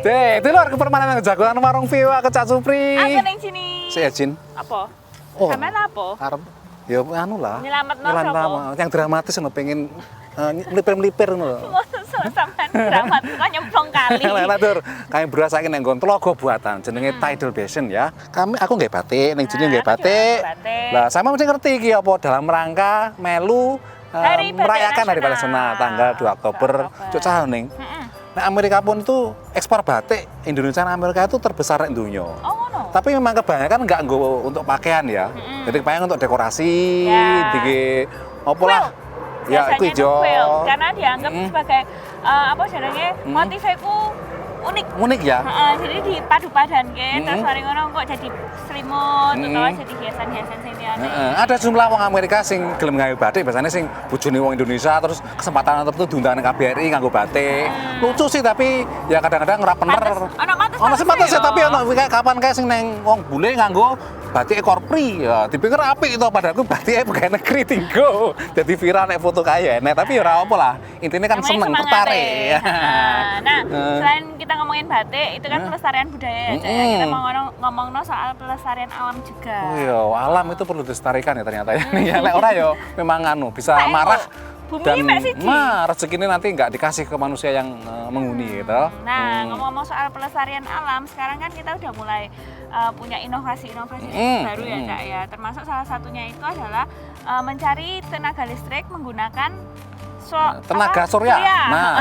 Dek, itu luar kepermainan jagoan warung Viwa ke Cak Supri. Aku neng sini. Si Ejin. Apa? Oh. Sampean apa? Arep ya anu lah. Nyelametno sapa? Yang dramatis ngono pengen melipir-melipir ngono lho. Sampean dramatis kok nyemplung kali. Lah Dur, kami beras saiki nang nggon Telaga Buatan jenenge Tidal Basin ya. Aku nggih batik, ning jenenge nggih batik. Lah sama mesti ngerti iki apa dalam rangka melu merayakan Hari Batik Nasional tanggal 2 Oktober. Cuk cah ning. Nah, Amerika pun itu ekspor batik Indonesia dan Amerika itu terbesar di dunia. Oh, no. Tapi memang kebanyakan nggak untuk pakaian ya. Jadi kebanyakan untuk dekorasi, digi apa lah. Ya, itu hijau. Karena dianggap sebagai apa jenenge motifku unik ya. Jadi dipadu-padan terus mari ngono kok jadi selimut utawa jadi hiasan-hiasan sing liyane. Ada jumlah wong Amerika sing gelem gawe batik biasanya sing bojone wong Indonesia terus kesempatan tertentu diundang nang KBRI nganggo batik. Lucu sih tapi ya kadang-kadang ora bener. Ono sing pantes tapi ono kapan kae sing neng wong bule nganggo batik ekor pri ya dipikir apik itu padahal aku batik pegawai negeri tinggo. Jadi viral nek foto kaya enak tapi ora apa lah. Intinya kan seneng tertarik. Nah, selain kita ngomongin batik itu kan pelestarian budaya ya, Cak. Kita mau ngomongno soal pelestarian alam juga. Oh iya, alam itu perlu dilestarikan ya ternyata ya. Ya lek ora ya memang bisa marah. Dan rezeki ini nanti nggak dikasih ke manusia yang menghuni gitu. Nah, ngomong-ngomong soal pelestarian alam, sekarang kan kita udah mulai punya inovasi-inovasi baru ya, Cak ya. Termasuk salah satunya itu adalah mencari tenaga listrik menggunakan tenaga surya. Nah,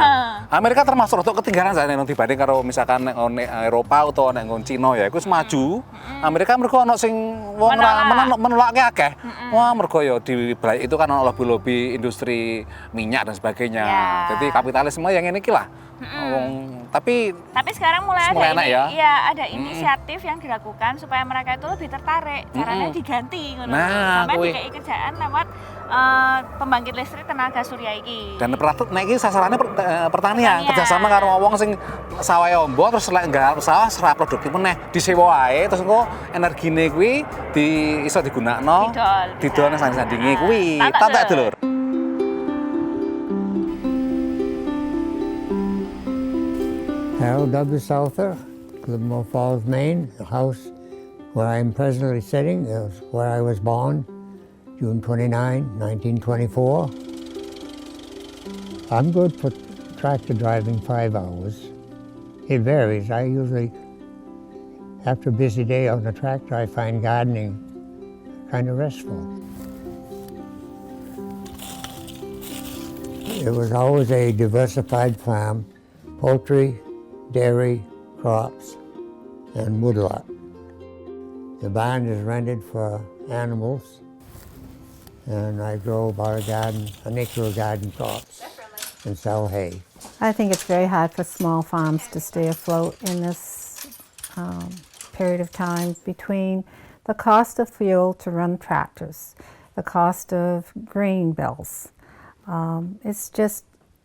Amerika termasuk untuk ketinggalan saat ini dibanding kalau misalkan Eropa atau nek Cina ya, iku maju. Amerika mergo ono sing wong menolake akeh. Wah, mergo ya di itu kan ono lobby-lobby industri minyak dan sebagainya. Jadi kapitalisme yang ini iki lah. Tapi sekarang mulai ada inisiatif yang dilakukan supaya mereka itu lebih tertarik. Caranya diganti ngono. Sampai dikai kerjaan lewat pembangkit listrik tenaga surya iki. Dan iki sasarannya pertanian, kerjasama karo wong sing sawah ombo terus lek nggarap sawah ora produktif meneh disewa wae terus engko energine kuwi iso digunakno didol nang sandinge kuwi. Tantek dulur. Harold Douglas Souther, Livermore Falls, Maine. The house where I am presently sitting is where I was born, June 29, 1924. I'm good for tractor driving 5 hours. It varies. I usually, after a busy day on the tractor, I find gardening kind of restful. It was always a diversified farm, poultry, dairy, crops, and woodlot. The barn is rented for animals, and I grow about an acre of garden crops and sell hay. I think it's very hard for small farms to stay afloat in this period of time between the cost of fuel to run tractors, the cost of grain bills.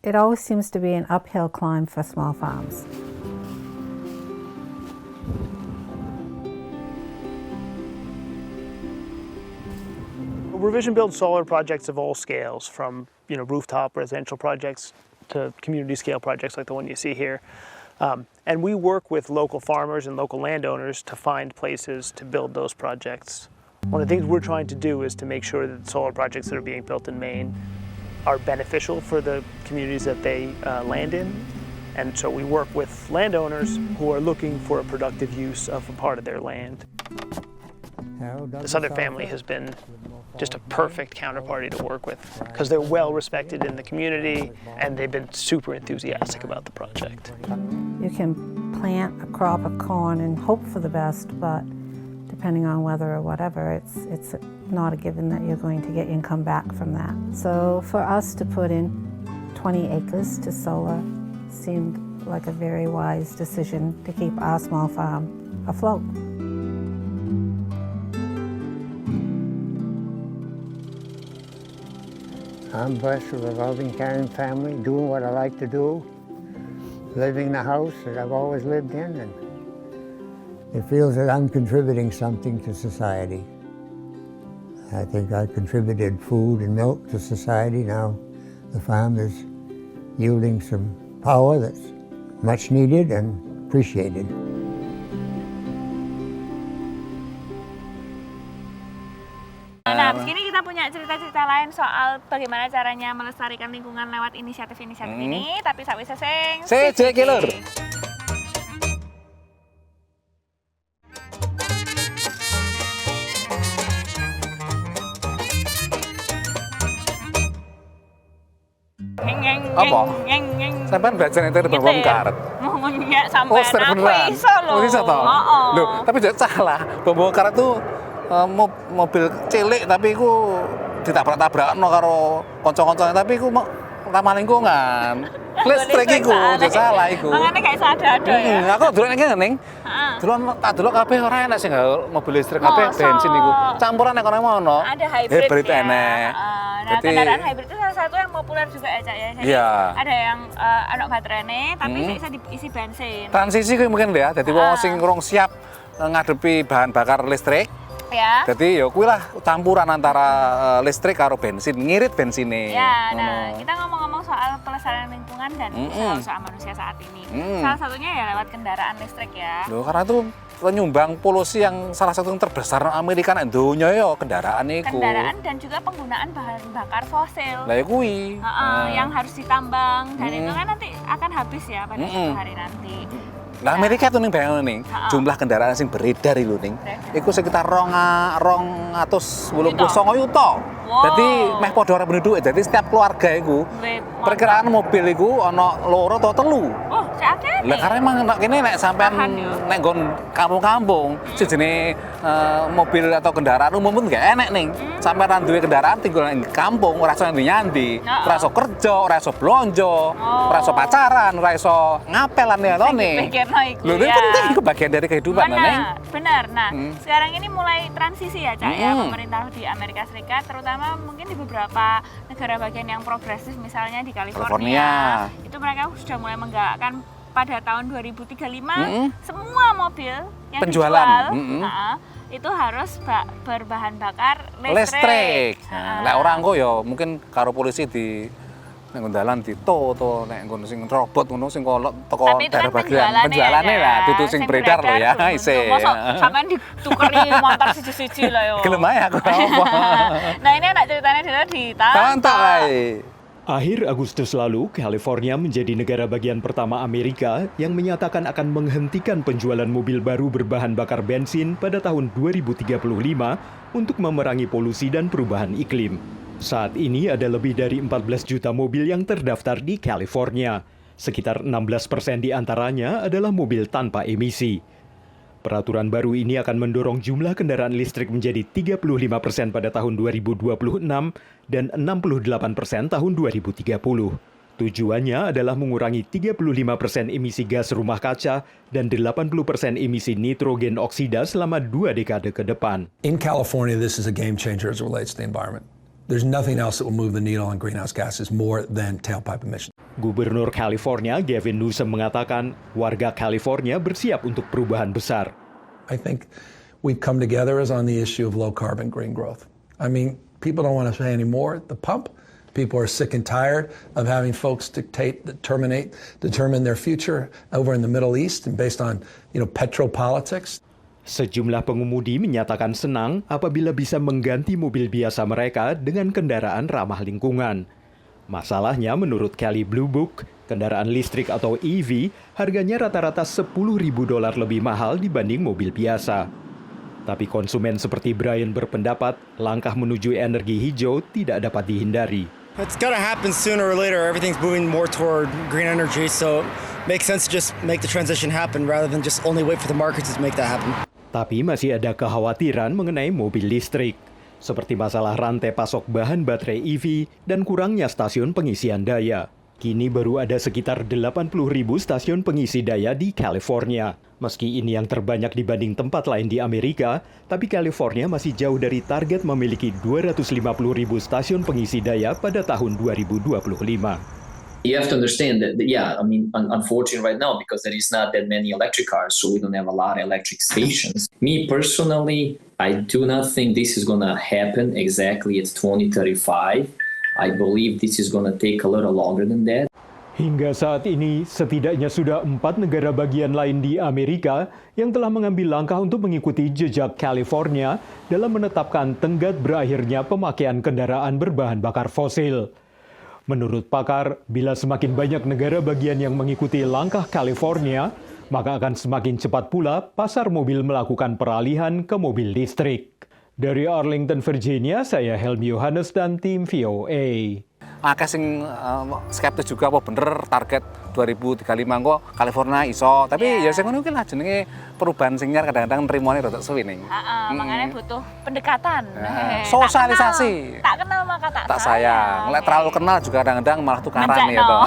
It always seems to be an uphill climb for small farms. Revision builds solar projects of all scales, from rooftop residential projects to community scale projects like the one you see here. And we work with local farmers and local landowners to find places to build those projects. One of the things we're trying to do is to make sure that the solar projects that are being built in Maine are beneficial for the communities that they land in. And so we work with landowners who are looking for a productive use of a part of their land. The Southern family has been just a perfect counterparty to work with because they're well respected in the community and they've been super enthusiastic about the project. You can plant a crop of corn and hope for the best, but depending on weather or whatever, it's not a given that you're going to get income back from that. So for us to put in 20 acres to solar seemed like a very wise decision to keep our small farm afloat. I'm blessed with a loving, caring family, doing what I like to do, living in the house that I've always lived in, and it feels that I'm contributing something to society. I think I contributed food and milk to society. Now the farm is yielding some power that's much needed, and appreciated. Nah, abis ini kita punya cerita-cerita lain soal bagaimana caranya melestarikan lingkungan lewat inisiatif-inisiatif ini, tapi sawi seseng. CJ Killer. Apa? Sampai belajar itu berbom karet. Ngomongnya sampai beneran. Iso loh. Iso toh? Loh, tapi jangan salah. Bom karet tuh mobil cilik tapi ku ditabrak-tabrakno karo kanca-kancane tapi ku ramah lingkungan. Listrik iku, jangan salah iku. Makanya gak iso ada-ada ya. Aku dulu ngene ning. Dulu tak delok kabeh ora enak sing mobil listrik kabeh bensin iku. Campuran nek kono ono. Ada hybrid ya. enek. Nah, kendaraan hybrid itu salah satu yang populer juga ya, Cak ya. Jadi ada yang ana baterainya tapi bisa diisi bensin. Transisi kuwi mungkin ya, dadi wong sing kurang siap ngadepi bahan bakar listrik. Ya. Jadi ya kuwi lah campuran antara listrik karo bensin, ngirit bensinnya. Ya, nah kita ngomong-ngomong soal pelestarian lingkungan dan soal manusia saat ini. Salah satunya ya lewat kendaraan listrik ya. Loh, karena itu penyumbang polusi yang salah satu yang terbesar Amerika nek donya ya kendaraan iku. Kendaraan dan juga penggunaan bahan bakar fosil. Lah ya kuwi. Yang harus ditambang dan itu kan nanti akan habis ya pada suatu hari nanti. Lah Amerika tuh ning bayangno ning, jumlah kendaraan sing beredar iku ning. Iku sekitar 289 yuta. Jadi meh padha ora penduduk. Jadi setiap keluarga iku perkiraan mobil iku ana 2 atau 3. Oh, sakit. Lah karena emang nek kene nek sampean nek nggon kampung-kampung sejene mobil atau kendaraan umum pun gak enek ning. Sampean duwe kendaraan tinggal ning kampung ora iso nyandi, ora iso kerja, ora iso blonjo, ora iso pacaran, ora iso ngapelan ya to ning. Lho, itu penting itu bagian dari kehidupan, Neng. Benar. Nah, sekarang ini mulai transisi ya, Cak, ya, pemerintah di Amerika Serikat, terutama mungkin di beberapa negara bagian yang progresif, misalnya di California. Itu mereka sudah mulai menggalakkan pada tahun 2035 semua mobil yang dijual itu harus berbahan bakar listrik. Nah, orang kok ya mungkin karo polisi di nek dalan dito nek ngono sing robot ngono sing kolot teko daerah bagian penjualane lah itu sing beredar lho ya isih. Mosok sampean ditukeri motor siji-siji lho yo. Gelem ae aku apa. Nah, ini anak ceritanya dulu di Tonton ae. Akhir Agustus lalu, California menjadi negara bagian pertama Amerika yang menyatakan akan menghentikan penjualan mobil baru berbahan bakar bensin pada tahun 2035 untuk memerangi polusi dan perubahan iklim. Saat ini ada lebih dari 14 juta mobil yang terdaftar di California. Sekitar 16% di antaranya adalah mobil tanpa emisi. Peraturan baru ini akan mendorong jumlah kendaraan listrik menjadi 35% pada tahun 2026 dan 68% tahun 2030. Tujuannya adalah mengurangi 35% emisi gas rumah kaca dan 80% emisi nitrogen oksida selama 2 dekade ke depan. In California, this is a game changer as it relates to the environment. There's nothing else that will move the needle on greenhouse gases more than tailpipe emissions. Gubernur California Gavin Newsom mengatakan warga California bersiap untuk perubahan besar. I think we've come together as on the issue of low carbon green growth. I mean, people don't want to pay any more at the pump. People are sick and tired of having folks determine their future over in the Middle East and based on, petropolitics. Sejumlah pengemudi menyatakan senang apabila bisa mengganti mobil biasa mereka dengan kendaraan ramah lingkungan. Masalahnya menurut Kelley Blue Book, kendaraan listrik atau EV harganya rata-rata $10.000 lebih mahal dibanding mobil biasa. Tapi konsumen seperti Brian berpendapat langkah menuju energi hijau tidak dapat dihindari. It's gotta happen sooner or later. Everything's moving more toward green energy, so it makes sense to just make the transition happen rather than just only wait for the markets to make that happen. Tapi masih ada kekhawatiran mengenai mobil listrik, seperti masalah rantai pasok bahan baterai EV dan kurangnya stasiun pengisian daya. Kini baru ada sekitar 80.000 stasiun pengisi daya di California. Meski ini yang terbanyak dibanding tempat lain di Amerika, tapi California masih jauh dari target memiliki 250.000 stasiun pengisi daya pada tahun 2025. You have to understand that, unfortunately right now, because there is not that many electric cars, so we don't have a lot of electric stations. Me personally, I do not think this is going to happen exactly at 2035. I believe this is going to take a little longer than that. Hingga saat ini, setidaknya sudah 4 negara bagian lain di Amerika yang telah mengambil langkah untuk mengikuti jejak California dalam menetapkan tenggat berakhirnya pemakaian kendaraan berbahan bakar fosil. Menurut pakar, bila semakin banyak negara bagian yang mengikuti langkah California, maka akan semakin cepat pula pasar mobil melakukan peralihan ke mobil listrik. Dari Arlington, Virginia, saya Helmi Yohanes dan tim VOA. Akeh sing skeptis juga apa bener target 2035 kok California iso, tapi ya sing ngono kuwi lah jenenge perubahan sing nyar kadang-kadang nrimone rada suwi ning. Makanya butuh pendekatan. Sosialisasi. Tak kenal maka tak sayang. Lek terlalu kenal juga kadang-kadang malah tukaran ya toh.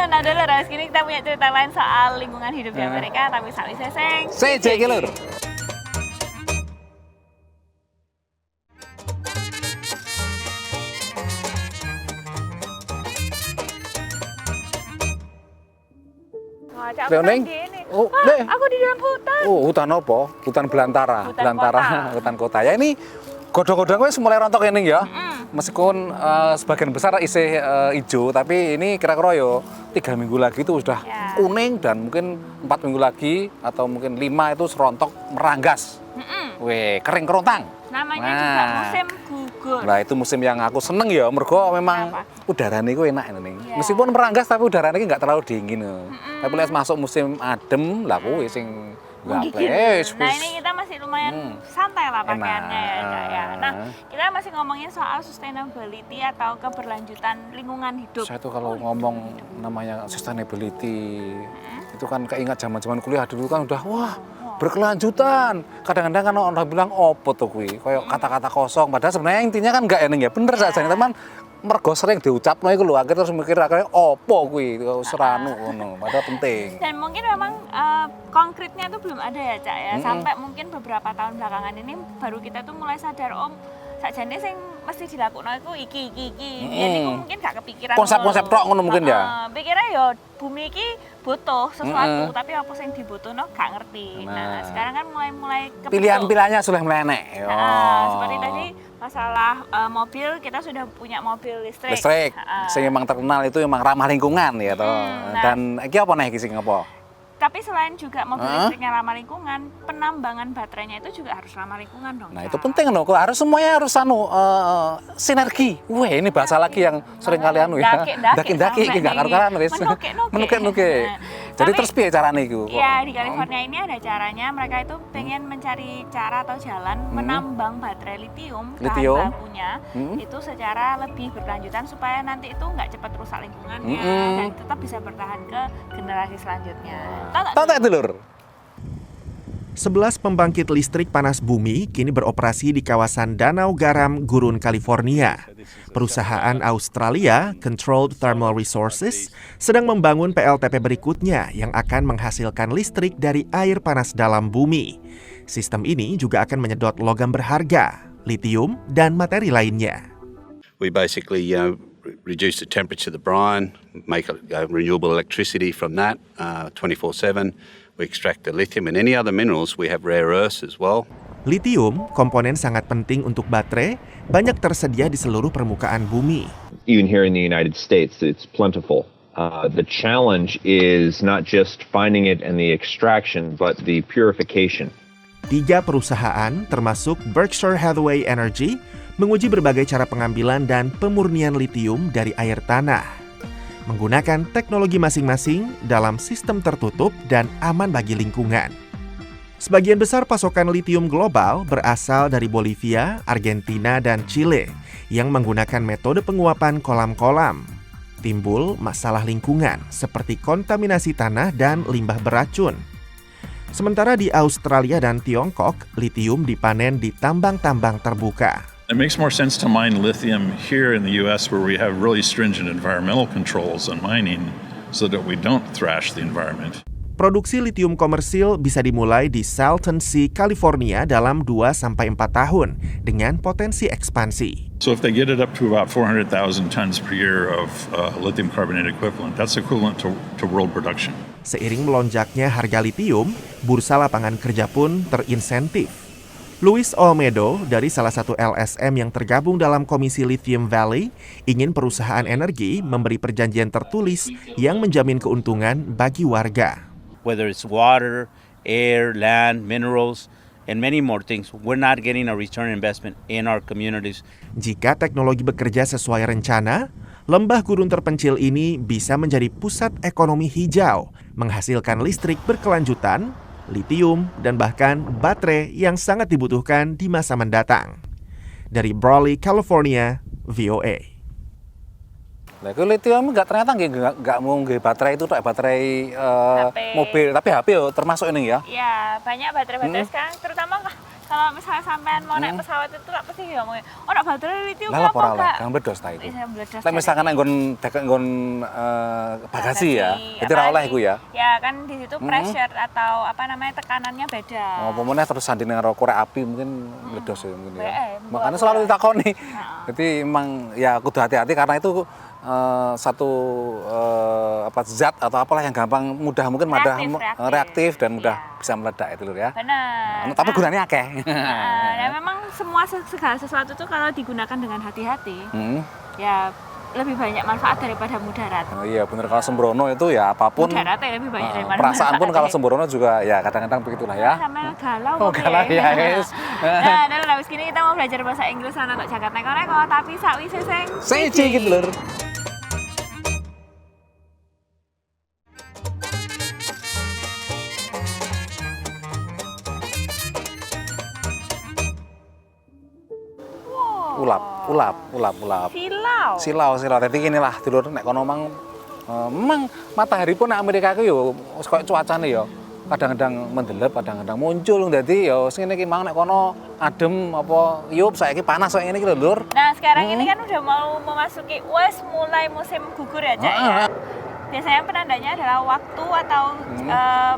Nah, dulu Ras, kini kita punya cerita lain soal lingkungan hidup di Amerika, tapi sawi seseng. CJ Lur. Leoneng, aku di dalam hutan. Hutan apa? Hutan belantara. Hutan kota. Ya ini godong-godong wis mulai rontok ini ya. Meskipun sebagian besar isih hijau, tapi ini kira-kira yo 3 minggu lagi itu sudah kuning dan mungkin 4 minggu lagi atau mungkin 5 itu serontok meranggas. Weh, kering kerontang. Namanya juga musim gugur. Nah, itu musim yang aku seneng ya, mergo memang udaranya itu enak ini. Meskipun meranggas tapi udaranya nggak terlalu dingin. Tapi lihat masuk musim adem, lah kuwi sing menggigil. Nah, ini kita masih lumayan santai lah pakaiannya ya. Nah, kita masih ngomongin soal sustainability atau keberlanjutan lingkungan hidup. Saya tuh kalau ngomong namanya sustainability, itu kan keingat zaman-zaman kuliah dulu kan udah berkelanjutan. Kadang-kadang kan orang bilang opo tuh kuwi, kayak kata-kata kosong. Padahal sebenarnya intinya kan enggak ya bener saja teman. Mergo sering diucapno iku lho, akhirnya terus mikir akhirnya opo kuwi, seranu ngono. Padahal penting. Dan mungkin memang konkretnya tuh belum ada ya, Cak ya. Sampai mungkin beberapa tahun belakangan ini baru kita tuh mulai sadar sakjane sing mesti dilakukan itu iki. Jadi mungkin gak kepikiran konsep-konsep tok ngono mungkin ya. Pikirnya ya bumi iki butuh sesuatu, tapi apa sing dibutuhno gak ngerti. Nah, sekarang kan mulai pilihan-pilihannya sudah melenek. Seperti tadi masalah mobil, kita sudah punya mobil listrik. Sing memang terkenal itu memang ramah lingkungan ya toh. Dan iki apa nih sing apa? Tapi selain juga mobil listriknya ramah lingkungan, penambangan baterainya itu juga harus ramah lingkungan dong. Nah, itu penting loh. Harus semuanya harus sinergi. Wah, ini bahasa lagi yang sering kalian ya. Daki-daki iki gak karuan wis. Menuke. Jadi terus piye carane iku? Iya, di California ini ada caranya. Mereka itu pengen mencari cara atau jalan menambang baterai litium bakunya itu secara lebih berkelanjutan supaya nanti itu nggak cepat rusak lingkungannya dan tetap bisa bertahan ke generasi selanjutnya. Tonton dulur. 11 pembangkit listrik panas bumi kini beroperasi di kawasan Danau Garam Gurun, California. Perusahaan Australia, Controlled Thermal Resources, sedang membangun PLTP berikutnya yang akan menghasilkan listrik dari air panas dalam bumi. Sistem ini juga akan menyedot logam berharga, litium, dan materi lainnya. We basically reduce the temperature of the brine, make renewable electricity from that 24/7. We extract the lithium and any other minerals. We have rare earths as well. Litium, komponen sangat penting untuk baterai, banyak tersedia di seluruh permukaan bumi. Even here in the United States, it's plentiful. The challenge is not just finding it and the extraction, but the purification. 3 perusahaan, termasuk Berkshire Hathaway Energy, menguji berbagai cara pengambilan dan pemurnian litium dari air tanah. Menggunakan teknologi masing-masing dalam sistem tertutup dan aman bagi lingkungan. Sebagian besar pasokan litium global berasal dari Bolivia, Argentina, dan Chile yang menggunakan metode penguapan kolam-kolam. Timbul masalah lingkungan seperti kontaminasi tanah dan limbah beracun. Sementara di Australia dan Tiongkok, litium dipanen di tambang-tambang terbuka. It makes more sense to mine lithium here in the U.S. where we have really stringent environmental controls on mining so that we don't thrash the environment. Produksi litium komersil bisa dimulai di Salton Sea, California dalam 2-4 tahun dengan potensi ekspansi. So if they get it up to about 400,000 tons per year of lithium carbonate equivalent, that's equivalent to world production. Seiring melonjaknya harga litium, bursa lapangan kerja pun terinsentif. Luis Olmedo dari salah satu LSM yang tergabung dalam Komisi Lithium Valley ingin perusahaan energi memberi perjanjian tertulis yang menjamin keuntungan bagi warga. Whether it's water, air, land, minerals, and many more things, we're not getting a return investment in our communities. Jika teknologi bekerja sesuai rencana, lembah gurun terpencil ini bisa menjadi pusat ekonomi hijau, menghasilkan listrik berkelanjutan, litium, dan bahkan baterai yang sangat dibutuhkan di masa mendatang. Dari Brawley, California, VOA. Nah, itu litium ternyata nggak mau baterai itu, baterai mobil, tapi HP yo termasuk ini ya? Iya, banyak baterai-baterai sekarang, terutama kalau misalnya sampean mau naik pesawat itu apa sih ya ngomongin, nak baterai litium apa enggak? Lah, kang bledos ta itu. Lah misalkan nggon bagasi ya, itu ra oleh iku ya. Ya kan di situ pressure atau apa namanya tekanannya beda. Oh, pemene terus sanding karo korek api mungkin bledos ya mungkin ya. Makanya selalu ditakoni. Jadi emang ya kudu hati-hati karena itu satu zat atau apalah yang gampang mudah mungkin reaktif dan mudah bisa meledak itu lho ya. Benar. Tapi gunanya akeh. Nah, memang segala sesuatu itu kalau digunakan dengan hati-hati, ya lebih banyak manfaat daripada mudarat. Oh iya benar, kalau sembrono itu ya apapun. Mudaratnya lebih banyak daripada perasaan pun kalau sembrono juga ya kadang-kadang begitulah ya. Sama galau. Oh galau ya guys. Nah, dan habis ini kita mau belajar bahasa Inggris ana tok jagat neko-neko tapi sakwise sing siji gitu lho. Ulap. Silau. Dadi kene lah dulur nek kono memang matahari pun nek Amerika ku yo wis koyo cuacane yo. Kadang-kadang mendelep, kadang-kadang muncul. Dadi yo sing ngene iki mang nek kono adem apa yup saiki panas kok ngene iki lho, Lur. Nah, sekarang ini kan udah mau memasuki mulai musim gugur ya, Cak ya. Biasanya penandanya adalah waktu atau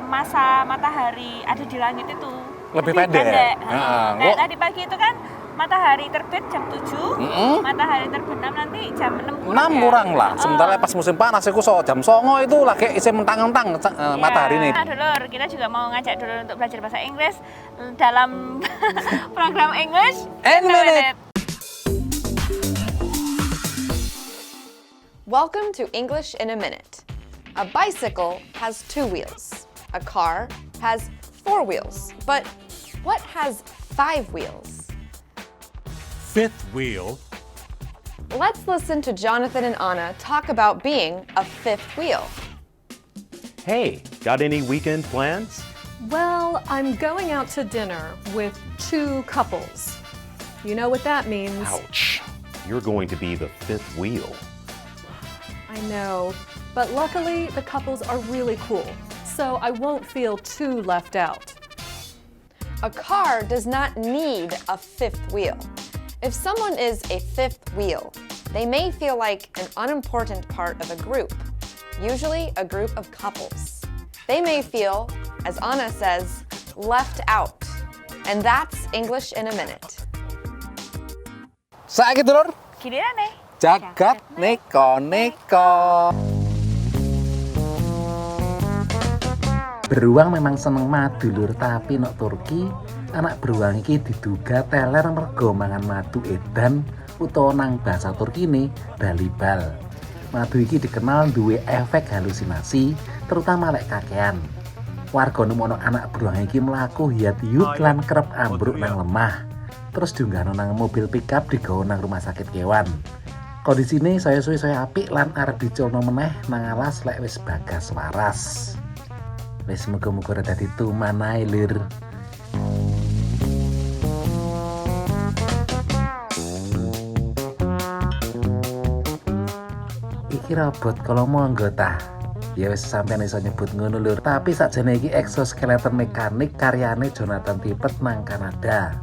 masa matahari ada di langit itu lebih pendek. Nah, tadi pagi itu kan matahari terbit jam 7, matahari terbenam nanti jam 6 kurang lah. Sementara pas musim panas itu jam 9 itu lagi isi mentang-mentang matahari ini. Nah, Dulur, kita juga mau ngajak Dulur untuk belajar bahasa Inggris dalam program English in a Minute. Welcome to English in a Minute. A bicycle has 2 wheels. A car has 4 wheels. But what has 5 wheels? Fifth wheel. Let's listen to Jonathan and Anna talk about being a fifth wheel. Hey, got any weekend plans? Well, I'm going out to dinner with 2 couples. You know what that means. Ouch. You're going to be the fifth wheel. I know, but luckily the couples are really cool, so I won't feel too left out. A car does not need a fifth wheel. If someone is a fifth wheel, they may feel like an unimportant part of a group, usually a group of couples. They may feel, as Anna says, left out. And that's English in a Minute. Saiki dulur. Gilirane. Jagat neko-neko. Beruang memang seneng madu lur, tapi nok Turki anak beruang iki diduga teler mergo mangan madu edan utawa nang bahasa Turkine balibal. Madu iki dikenal duwe efek halusinasi, terutama lek kakean. Warga nemono anak beruang iki mlaku hiyat-hiyut lan kerep ambruk nang lemah. Terus diunggahno nang mobil pickup digawa nang rumah sakit kewan. Kondisine saya apik lan arep diculno meneh nang alas lek wis bagas waras. Wis muga-muga dadi tuman ae lur. Iki robot kalau mau anggota. Ya wis sampeyan iso nyebut ngono lur. Tapi sakjane iki exoskeleton mekanik karyane Jonathan Tippett nang Kanada.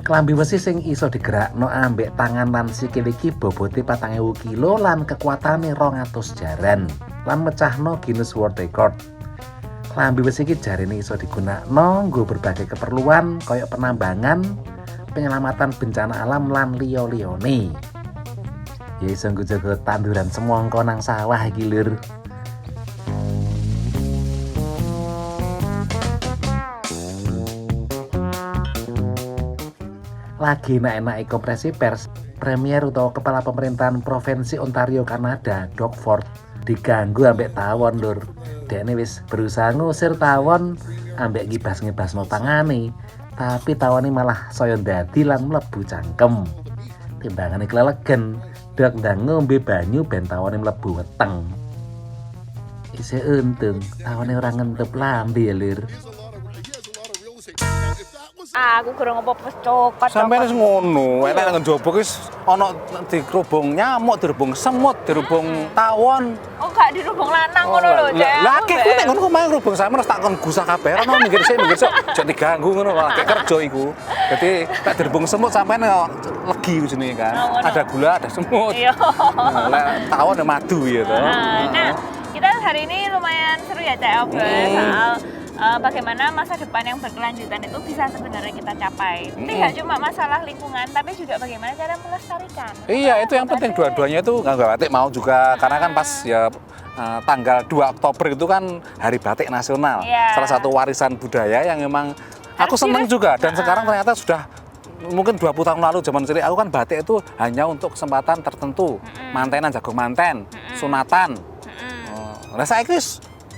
Klambi besi sing iso digerakno ambek tangan lan sikil iki bobote 4.000 kilo lan kekuatane 200 jaran. Lan mecahno Guinness World Record. Klambi besi iki jarene iso digunakno nggo berbagai keperluan kaya penambangan, penyelamatan bencana alam lan liya-liyane. Ya iso nggo jaga tanduran semangka nang sawah iki lur. lagi enak-enak konferensi pers, Premier utawa Kepala Pemerintahan Provinsi Ontario Kanada, Doug Ford, diganggu ambek tawon lur. Dekne wis berusaha ngusir tawon ambek ngibas-ngibasno tangane, tapi tawone malah saya ndadi lan mlebu cangkem. Timbangane kelelegen, Doug ndang ngombe banyu ben tawone mlebu weteng. Isih untung tawone ora ngentep lambe ya lur. Aku kurang apa-apa cokot. Sampai wis ngono, enek nang njaba wis ana dirubung nyamuk, dirubung semut, dirubung tawon. Oh, gak dirubung lanang ngono lho, Cek. Lah aku nek ngono kok main rubung sampe tak kon gusah kabeh, ono minggir sik aja diganggu ngono lho, kayak kerja iku. Dadi tak dirubung semut sampean legi jenenge kan. Ada gula, ada semut. Iya. Lek tawon ya madu ya to. Nah, kita hari ini lumayan seru ya, Cek, soal bagaimana masa depan yang berkelanjutan itu bisa sebenarnya kita capai. Tidak cuma masalah lingkungan, tapi juga bagaimana cara melestarikan. Iya, itu yang penting dua-duanya itu nggak batik mau juga, karena kan pas ya tanggal 2 Oktober itu kan Hari Batik Nasional. Salah satu warisan budaya yang memang aku seneng juga, dan sekarang ternyata sudah mungkin 20 tahun lalu zaman cilik aku kan batik itu hanya untuk kesempatan tertentu, mantenan, jago manten, sunatan. Nah saya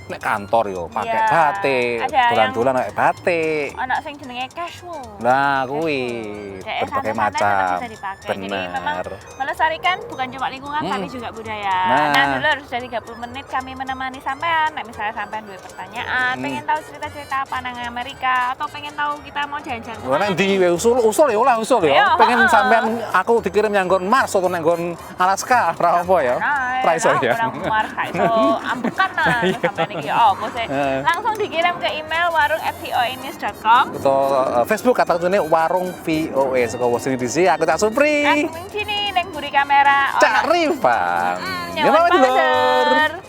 nek kantor yo pakai batik, dolan-dolan pakai batik. Ana sing jenenge casual. Nah, kuwi berbagai macam. Jadi memang melestarikan bukan cuma lingkungan tapi juga budaya. Nah, dulu harus dari 30 menit kami menemani sampean. Nek misalnya sampean duwe pertanyaan, pengen tahu cerita-cerita apa nang Amerika atau pengen tahu kita mau jalan-jalan. Lha nek ndi usul ya olah usul ya. Pengen sampean aku dikirim yang nggon Mars atau nang nggon Alaska, ora apa ya. Ora iso ya. Mars iso ambekan nah sampean iki opo sih. Langsung dikirim ke email warung@voanews.com atau Facebook kata kuncinya warung VOA saka Washington DC. Aku Cak Supri. Aku sini neng buri kamera. Cak Rifan. Nyaman banget.